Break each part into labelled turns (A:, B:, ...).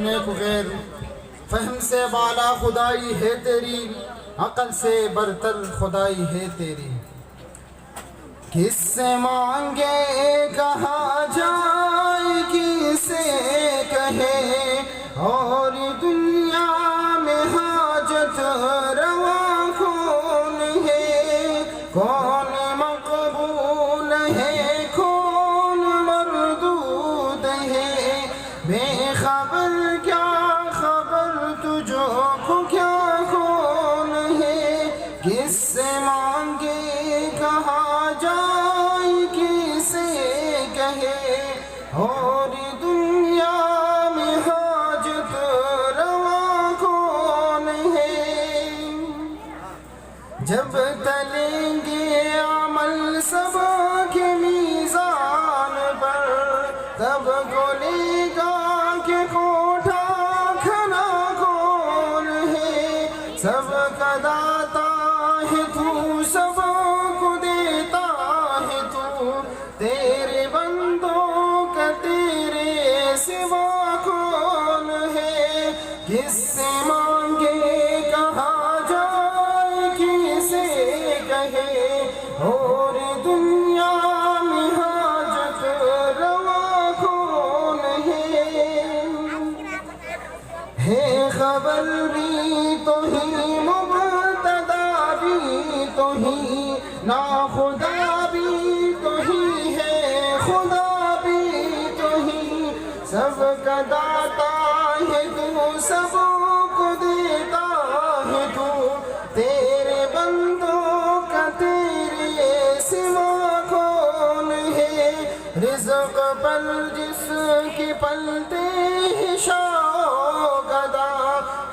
A: اپنے کو غیر فہم سے بالا خدائی ہے تیری، عقل سے برتر خدائی ہے تیری۔ کس سے مانگے کہاں جائے، کس سے کہے اور دنیا میں حاجت روا کون ہے؟ کون مقبول ہے، کون مردود ہے؟ بے خبر کیا خبر تجھو کو کیا کون ہے؟ کس سے مانگے کہاں جائے، کس سے کہے اور دنیا میں حاجت روا کون ہے؟ جب تلیں گے عمل سب کے میزان پر، تب کھلے گا کہ کوٹھا کھنا کون ہے؟ سب کا داتا ہے تو، سب کو دیتا ہے تو، تیرے بندوں کا تیرے سوا کون ہے؟ کس سے مانگے کہاں جائے، کس سے کہے اور دنیا میں حاجت روا کون ہے خبر بھی تو ہی، مبتدا بھی تو ہی، ناخدا بھی تو ہی ہے، خدا بھی تو ہی، سب کا داتا ہے تو، سب کو دیتا ہے تو، تیرے بندوں کا تیرے سوا کون ہے؟ رزق پر جس کی پلتے ہی شاہ گدا،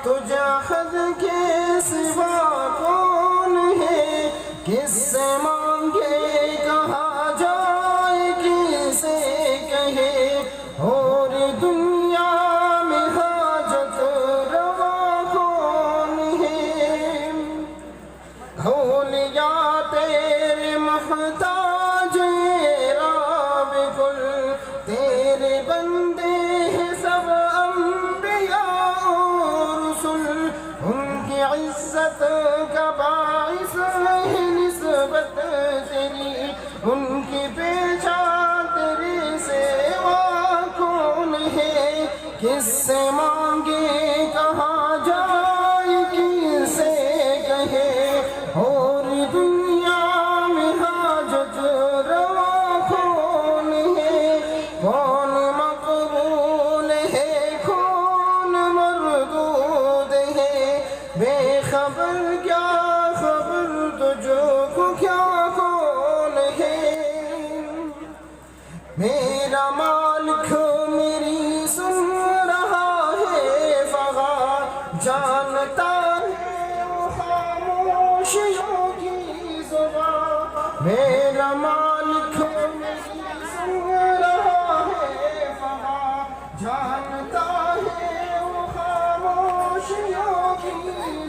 A: تجھ حد کے سوا کون ہے؟ کس سے مانگے کہاں جائے، کس سے کہے اور دنیا میں حاجت روا کون ہے؟ اولیاء تیرے محتاج یہ رب کل، تیرے بندے ہیں سب انبیاء و رسل، ان کی عزت کا باعث ہے نسبت تیری، ان کی پہچان تیرے سوا کون ہے؟ کس سے مانگے کہاں جائے، کس سے کہے اور دنیا میں حاجت روا کون ہے؟ کون مقبول ہے، کون مردود ہے؟ بے خبر کیا خبر تجھو کو کیا کون ہے؟ میرا مالک میری سن رہا ہے فغا، جانتا ہے وہ خاموشیوں کی زبان۔ میرا مالک میری سن رہا ہے فغا، جانتا ہے وہ خاموشیوں کی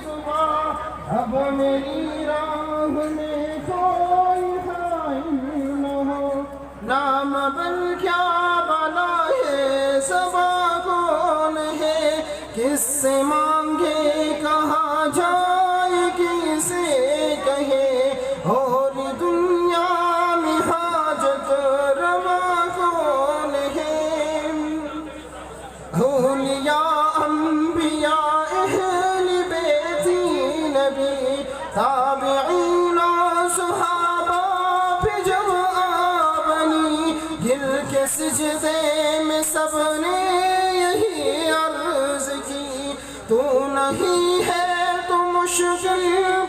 A: زبان۔ اب میری راہ میں کوئی حائل نہ ہو، نام بل کیا بلا ہے، سبا کون ہے؟ کس سے مانگے کہاں جائے، کس سے کہے اور دنیا میں حاجت روا کون ہے؟ اولیاء انبیاء اہل بیت نبی، تابعین صحابہ پہ جب آبنی، گر کے سجدے میں سب نے یہی عرض کی، تو نہیں ہے تو مشکل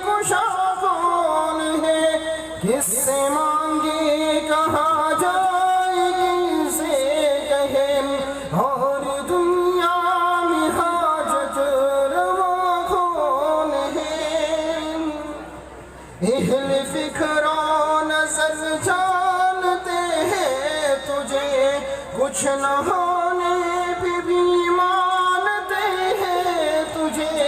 A: کشا کون ہے؟ کس سے مانگے کہاں جائے، کس سے کہے اور دنیا میں حاجت روا کون ہے؟ اہل فکر و نظر جانتے ہیں تجھے، کچھ نہ ہونے پہ بھی مانتے ہیں تجھے،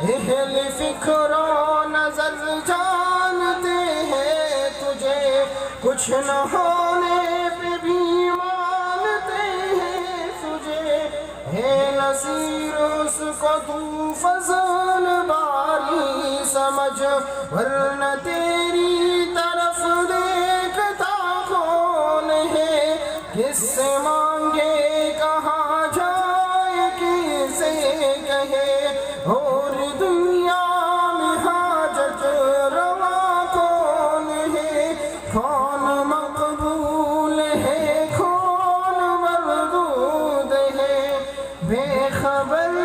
A: اہل فکر و نظر جانتے ہیں تجھے، کچھ نہ ہونے پہ بھی مانتے ہیں تجھے، ہے نصیب بصیر اس کو تو فضل باری سمجھ، ورنہ تیری طرف دیکھتا کون ہے، کس سے مانگے کہاں جائے کسے کہے، اور دنیا میں حاجت روا کون ہے، کون مقبول ہے کون مردود ہے، بے خبر